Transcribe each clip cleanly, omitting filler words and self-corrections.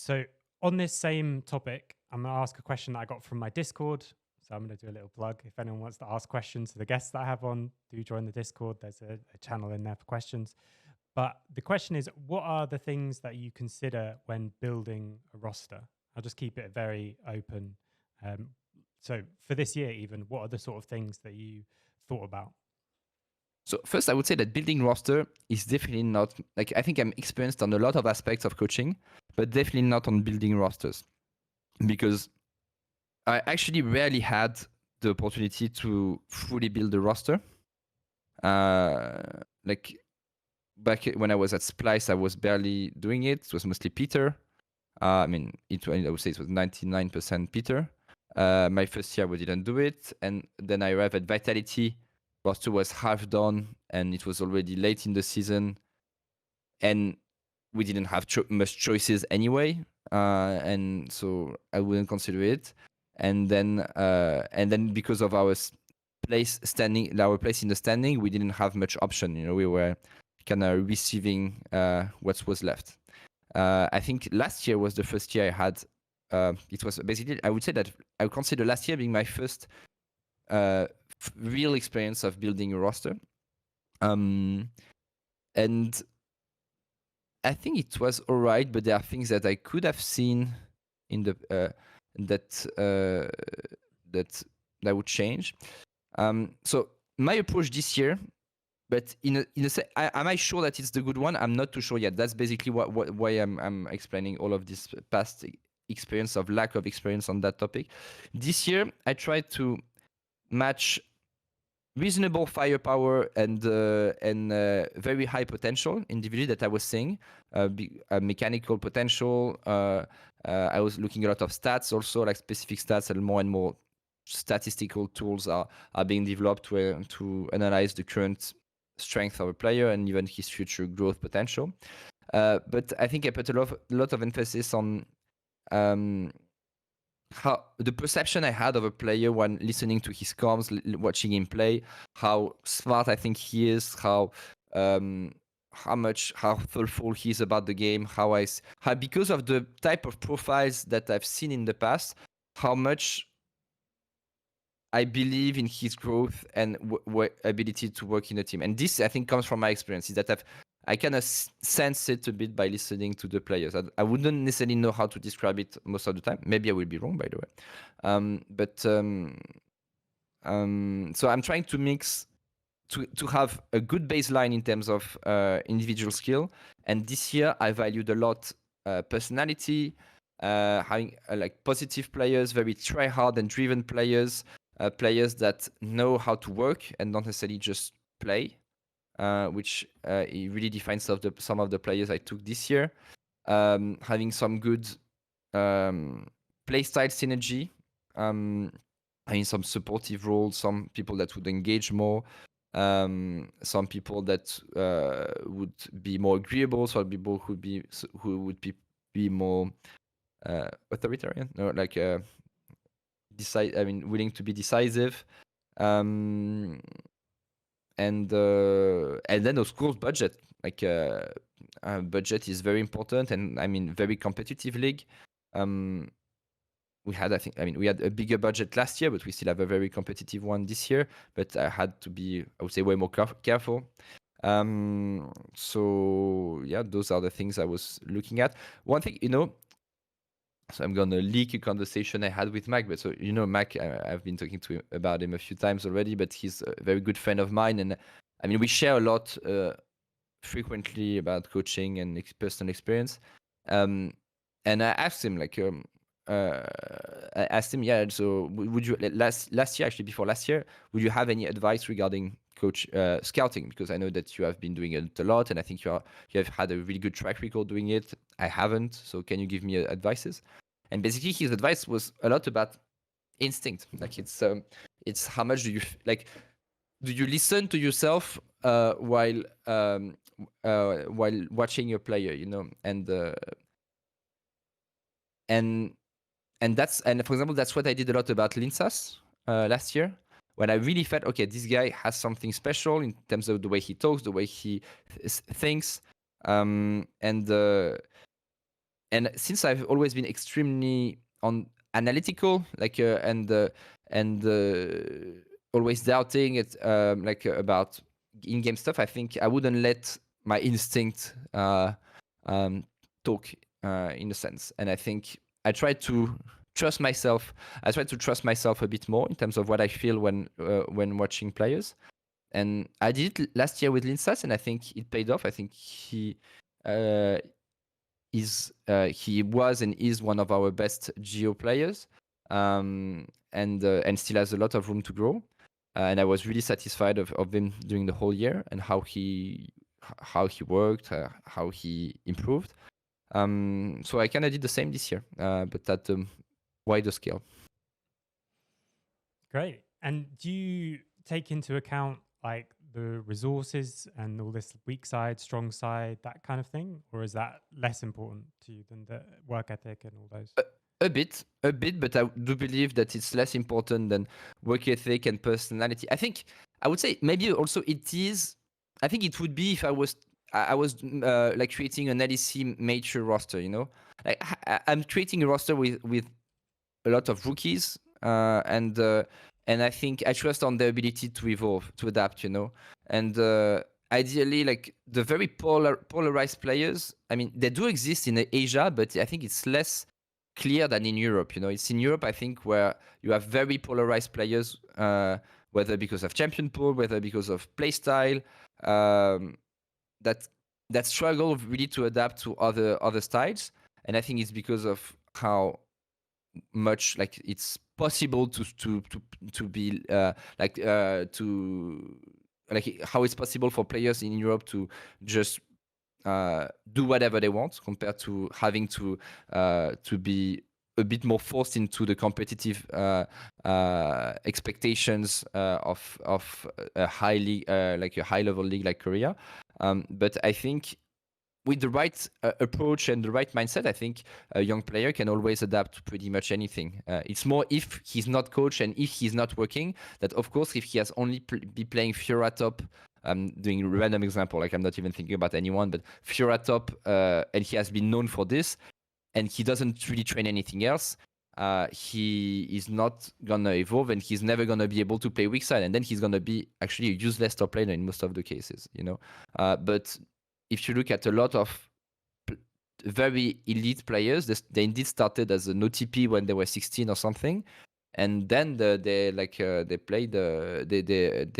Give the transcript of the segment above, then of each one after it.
So on this same topic, I'm going to ask a question that I got from my Discord. So I'm going to do a little plug. If anyone wants to ask questions to the guests that I have on, do join the Discord. There's a channel in there for questions. But the question is, what are the things that you consider when building a roster? I'll just keep it very open. Um, so for this year, even, what are the sort of things that you thought about? So first, I would say that building roster is definitely not like I think I'm experienced on a lot of aspects of coaching, but definitely not on building rosters because I actually rarely had the opportunity to fully build a roster. Like back when I was at Splice, I was barely doing it. It was mostly Peter. I would say it was 99% Peter. My first year, we didn't do it. And then I arrived at Vitality. Roster was half done, and it was already late in the season. And we didn't have much choices anyway. And so I wouldn't consider it. And then because of our place in the standing, we didn't have much option. We were kind of receiving what was left. I think last year was the first year I had. It was basically, I would say that I would consider last year being my first real experience of building a roster. And I think it was all right, but there are things that I could have seen in the that would change. So my approach this year, but am I sure that it's the good one? I'm not too sure yet. That's basically why I'm explaining all of this past experience of lack of experience on that topic. This year, I tried to match reasonable firepower and very high potential individually that I was saying, mechanical potential. I was looking at a lot of stats also, like specific stats, and more statistical tools are being developed to analyze the current strength of a player and even his future growth potential. But I think I put a lot of emphasis on how the perception I had of a player when listening to his comms, watching him play, how smart I think he is, how thoughtful he is about the game, how because of the type of profiles that I've seen in the past, how much I believe in his growth and ability to work in a team. And this, I think, comes from my experience, is that I kind of sense it a bit by listening to the players. I wouldn't necessarily know how to describe it most of the time. Maybe I will be wrong, by the way. So I'm trying to mix to have a good baseline in terms of individual skill. And this year, I valued a lot personality, having like positive players, very try hard and driven players, players that know how to work and not necessarily just play. Which it really defines some of the players I took this year. Having some good playstyle synergy, having some supportive roles, some people that would engage more, some people that would be more agreeable, some people who would be more authoritarian, no, like willing to be decisive. And then of course budget, like budget is very important, and very competitive league. We had a bigger budget last year, but we still have a very competitive one this year. But I had to be, I would say, way more careful. So yeah, those are the things I was looking at. One thing, so I'm gonna leak a conversation I had with Mac. But so Mac, I've been talking to him about him a few times already. But he's a very good friend of mine, and we share a lot frequently about coaching and personal experience. And I asked him yeah. So would you last year, actually before last year, would you have any advice regarding coach scouting? Because I know that you have been doing it a lot, and I think you have had a really good track record doing it. I haven't, so can you give me advices? And basically, his advice was a lot about instinct. Like it's how much do you listen to yourself while watching your player, and for example, that's what I did a lot about Linsas last year, when I really felt, okay, this guy has something special in terms of the way he talks, the way he thinks, and and since I've always been extremely analytical, and always doubting it, about in-game stuff, I think I wouldn't let my instinct talk, in a sense. And I think I try to trust myself. I try to trust myself a bit more in terms of what I feel when watching players. And I did it last year with Linsas, and I think it paid off. I think he was and is one of our best Geo players, and still has a lot of room to grow. And I was really satisfied of him during the whole year and how he worked, how he improved. So I kind of did the same this year, but at a wider scale. Great. And do you take into account like the resources and all this weak side, strong side, that kind of thing? Or is that less important to you than the work ethic and all those? A bit, but I do believe that it's less important than work ethic and personality. I would say maybe also it is. I think it would be if I was like creating an LEC major roster. Like I'm creating a roster with a lot of rookies, and I think I trust on their ability to evolve, to adapt. And ideally, like the very polarized players. I mean, they do exist in Asia, but I think it's less clear than in Europe. It's in Europe, I think, where you have very polarized players, whether because of champion pool, whether because of playstyle, that struggle really to adapt to other styles. And I think it's because of how much like it's possible to be how it's possible for players in Europe to just do whatever they want compared to having to be a bit more forced into the competitive expectations of a high league, like a high level league like Korea. But I think with the right approach and the right mindset, I think a young player can always adapt to pretty much anything. It's more if he's not coached and if he's not working, that of course if he has only be playing Fiora top, doing a random example, like I'm not even thinking about anyone, but Fiora top, and he has been known for this, and he doesn't really train anything else, he is not gonna evolve, and he's never gonna be able to play weak side, and then he's gonna be actually a useless top laner in most of the cases, But if you look at a lot of very elite players, they indeed started as an OTP when they were 16 or something, and then they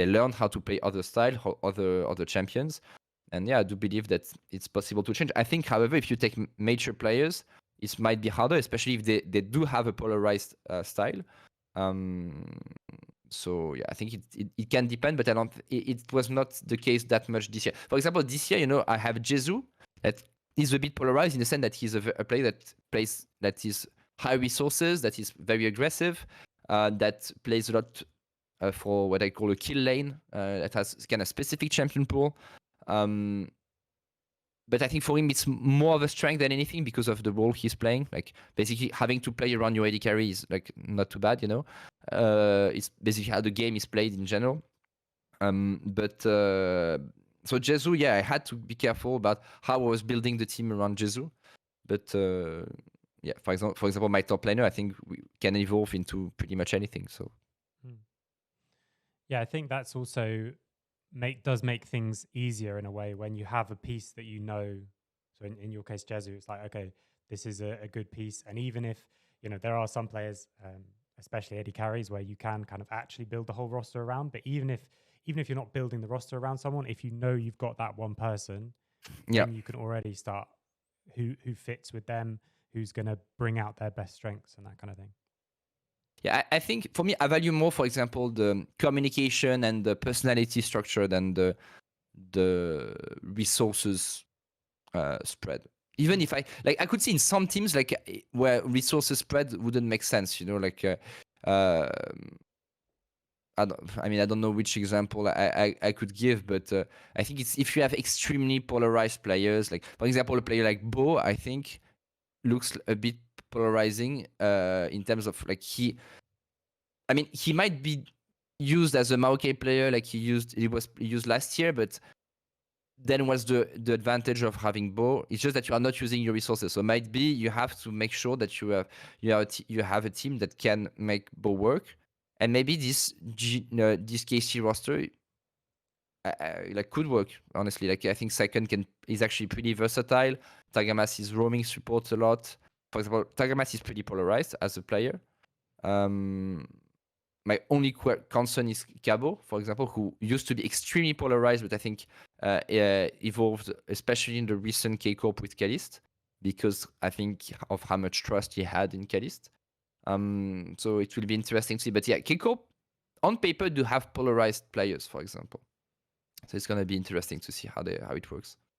learned how to play other style, other champions, and yeah, I do believe that it's possible to change. I think, however, if you take major players, it might be harder, especially if they do have a polarized style. So yeah, I think it can depend, but it was not the case that much this year. For example, this year, I have Jesu that is a bit polarized in the sense that he's a player that is high resources, that is very aggressive, that plays a lot for what I call a kill lane, that has kind of specific champion pool. But I think for him, it's more of a strength than anything because of the role he's playing. Like basically having to play around your AD carry is like not too bad, It's basically how the game is played in general. So Jesu, yeah, I had to be careful about how I was building the team around Jesu. But yeah, for example, my top laner, I think we can evolve into pretty much anything. So yeah, I think that's also does make things easier in a way when you have a piece that so in your case Jesu, it's like, okay, this is a good piece, and even if there are some players, especially AD carries, where you can kind of actually build the whole roster around, but even if you're not building the roster around someone, if you've got that one person, then you can already start who fits with them, who's going to bring out their best strengths and that kind of thing. Yeah, I think for me, I value more, for example, the communication and the personality structure than the resources spread. Even if I could see in some teams like where resources spread wouldn't make sense, I don't know which example I could give, but I think it's if you have extremely polarized players, like for example, a player like Bo, I think looks a bit polarizing in terms of like he might be used as a Maokai player like he was used last year, but then what's the advantage of having Bo? It's just that you are not using your resources. So might be you have to make sure that you have a team that can make Bo work, and maybe this KC roster like could work, honestly. Like I think Saiken is actually pretty versatile. Tagamas is roaming support a lot. For example, Tagamas is pretty polarized as a player. My only concern is Cabo, for example, who used to be extremely polarized, but I think evolved, especially in the recent K-Corp with Calist, because I think of how much trust he had in Calist. So it will be interesting to see. But yeah, K-Corp on paper do have polarized players, for example. So it's going to be interesting to see how it works.